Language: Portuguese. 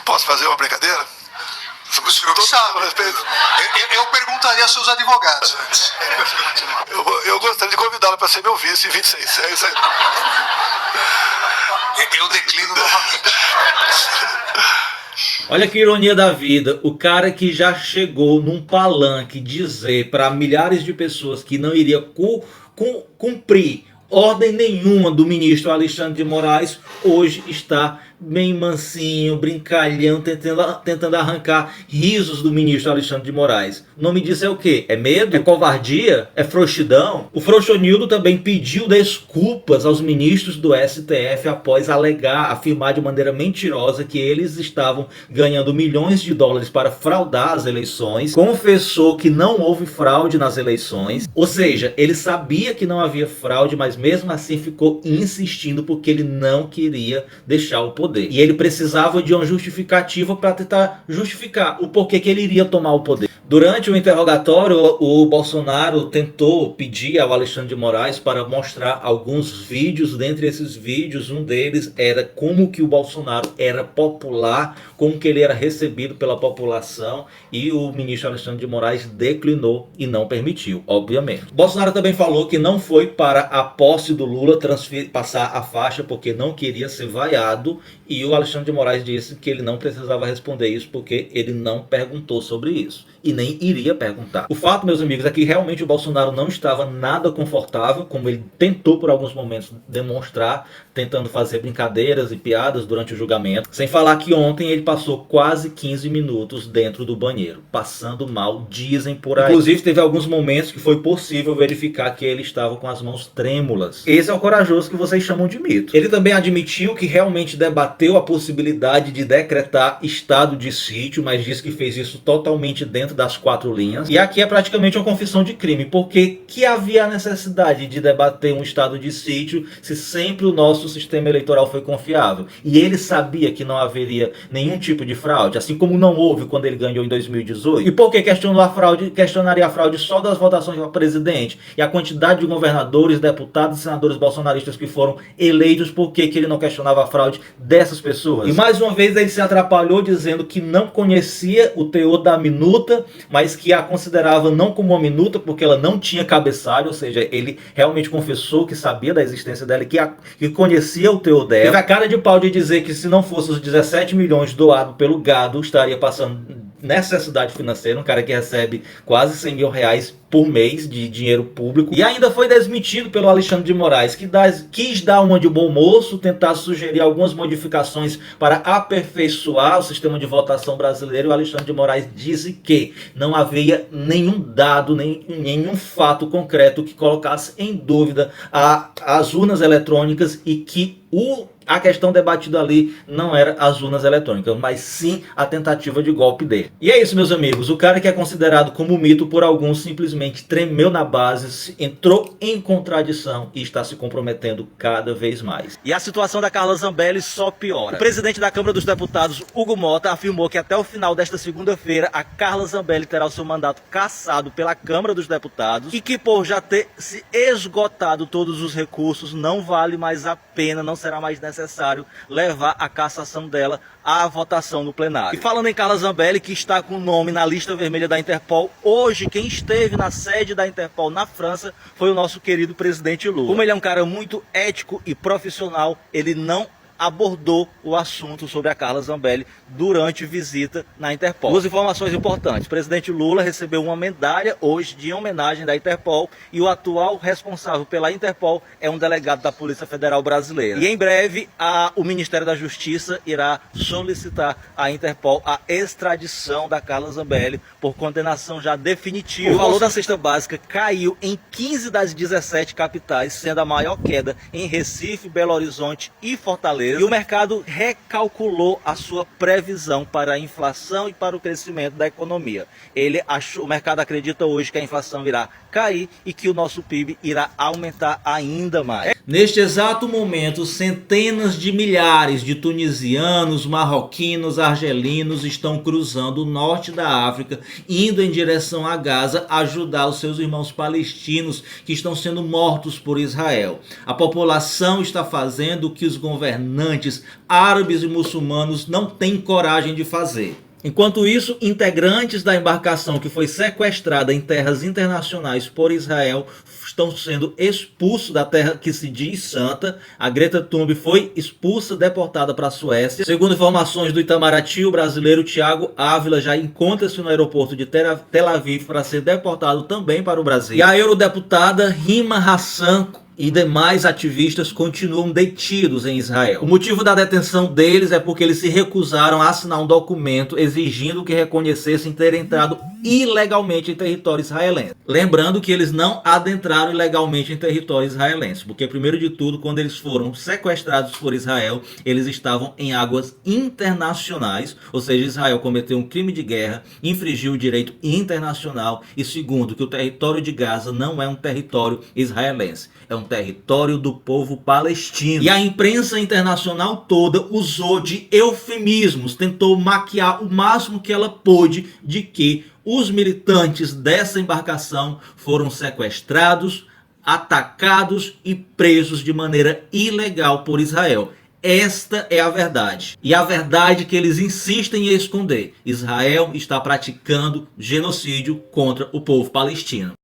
Posso fazer uma brincadeira? O senhor que sabe. Eu perguntaria aos seus advogados antes. Eu gostaria de convidá-lo para ser meu vice em 26. É isso aí. Eu declino novamente. Olha que ironia da vida, o cara que já chegou num palanque dizer para milhares de pessoas que não iria cumprir ordem nenhuma do ministro Alexandre de Moraes, hoje está bem mansinho, brincalhão, tentando arrancar risos do ministro Alexandre de Moraes. O nome disso é o quê? É medo? É covardia? É frouxidão? O Frouxonildo também pediu desculpas aos ministros do STF após afirmar de maneira mentirosa que eles estavam ganhando milhões de dólares para fraudar as eleições. Confessou que não houve fraude nas eleições, ou seja, ele sabia que não havia fraude, mas mesmo assim ficou insistindo porque ele não queria deixar o poder. E ele precisava de uma justificativa para tentar justificar o porquê que ele iria tomar o poder. Durante o interrogatório, o Bolsonaro tentou pedir ao Alexandre de Moraes para mostrar alguns vídeos. Dentre esses vídeos, um deles era como que o Bolsonaro era popular, como que ele era recebido pela população, e o ministro Alexandre de Moraes declinou e não permitiu, obviamente. Bolsonaro também falou que não foi para a posse do Lula passar a faixa porque não queria ser vaiado, e o Alexandre de Moraes disse que ele não precisava responder isso porque ele não perguntou sobre isso e nem iria perguntar. O fato, meus amigos, é que realmente o Bolsonaro não estava nada confortável, como ele tentou por alguns momentos demonstrar, tentando fazer brincadeiras e piadas durante o julgamento. Sem falar que ontem ele passou quase 15 minutos dentro do banheiro, passando mal, dizem por aí. Inclusive teve alguns momentos que foi possível verificar que ele estava com as mãos trêmulas. Esse é o corajoso que vocês chamam de mito. Ele também admitiu que realmente debateu a possibilidade de decretar estado de sítio, mas disse que fez isso totalmente dentro das 4 linhas. E aqui é praticamente uma confissão de crime, porque que havia a necessidade de debater um estado de sítio se sempre o nosso sistema eleitoral foi confiável? E ele sabia que não haveria nenhum tipo de fraude, assim como não houve quando ele ganhou em 2018. E por que questionaria a fraude só das votações para presidente? E a quantidade de governadores, deputados e senadores bolsonaristas que foram eleitos, por que ele não questionava a fraude dessas pessoas? E mais uma vez ele se atrapalhou dizendo que não conhecia o teor da minuta, mas que a considerava não como uma minuta porque ela não tinha cabeçalho, ou seja, ele realmente confessou que sabia da existência dela, que conhecia o teor dela. Teve a cara de pau de dizer que se não fosse os 17 milhões doados pelo gado, estaria passando necessidade financeira, um cara que recebe quase 100 mil reais por mês de dinheiro público. E ainda foi desmentido pelo Alexandre de Moraes, que quis dar uma de bom moço, tentar sugerir algumas modificações para aperfeiçoar o sistema de votação brasileiro. O Alexandre de Moraes disse que não havia nenhum dado, nenhum fato concreto que colocasse em dúvida as urnas eletrônicas, e que a questão debatida ali não era as urnas eletrônicas, mas sim a tentativa de golpe dele. E é isso, meus amigos. O cara que é considerado como mito por alguns simplesmente tremeu na base, entrou em contradição e está se comprometendo cada vez mais. E a situação da Carla Zambelli só piora. O presidente da Câmara dos Deputados, Hugo Mota, afirmou que até o final desta segunda-feira a Carla Zambelli terá o seu mandato cassado pela Câmara dos Deputados, e que por já ter se esgotado todos os recursos, não vale mais a pena, não será mais necessário levar a cassação dela à votação no plenário. E falando em Carla Zambelli, que está com o nome na lista vermelha da Interpol, hoje quem esteve na sede da Interpol na França foi o nosso querido presidente Lula. Como ele é um cara muito ético e profissional, ele não abordou o assunto sobre a Carla Zambelli durante visita na Interpol. Duas informações importantes: o presidente Lula recebeu uma medalha hoje de homenagem da Interpol, e o atual responsável pela Interpol é um delegado da Polícia Federal Brasileira. E em breve o Ministério da Justiça irá solicitar à Interpol a extradição da Carla Zambelli por condenação já definitiva. O valor da cesta básica caiu em 15 das 17 capitais, sendo a maior queda em Recife, Belo Horizonte e Fortaleza. E o mercado recalculou a sua previsão para a inflação e para o crescimento da economia. O mercado acredita hoje que a inflação irá cair e que o nosso PIB irá aumentar ainda mais. Neste exato momento, centenas de milhares de tunisianos, marroquinos, argelinos estão cruzando o norte da África, indo em direção a Gaza ajudar os seus irmãos palestinos que estão sendo mortos por Israel. A população está fazendo o que os governantes árabes e muçulmanos não têm coragem de fazer. Enquanto isso, integrantes da embarcação que foi sequestrada em terras internacionais por Israel estão sendo expulsos da terra que se diz santa. A Greta Thunberg foi expulsa, deportada para a Suécia. Segundo informações do Itamaraty, o brasileiro Thiago Ávila já encontra-se no aeroporto de Tel Aviv para ser deportado também para o Brasil. E a eurodeputada Rima Hassan e demais ativistas continuam detidos em Israel. O motivo da detenção deles é porque eles se recusaram a assinar um documento exigindo que reconhecessem ter entrado ilegalmente em território israelense. Lembrando que eles não adentraram ilegalmente em território israelense, porque primeiro de tudo, quando eles foram sequestrados por Israel, eles estavam em águas internacionais, ou seja, Israel cometeu um crime de guerra, infringiu o direito internacional, e segundo, que o território de Gaza não é um território israelense, é um território do povo palestino. E a imprensa internacional toda usou de eufemismos, tentou maquiar o máximo que ela pôde de que os militantes dessa embarcação foram sequestrados, atacados e presos de maneira ilegal por Israel. Esta é a verdade. E a verdade que eles insistem em esconder. Israel está praticando genocídio contra o povo palestino.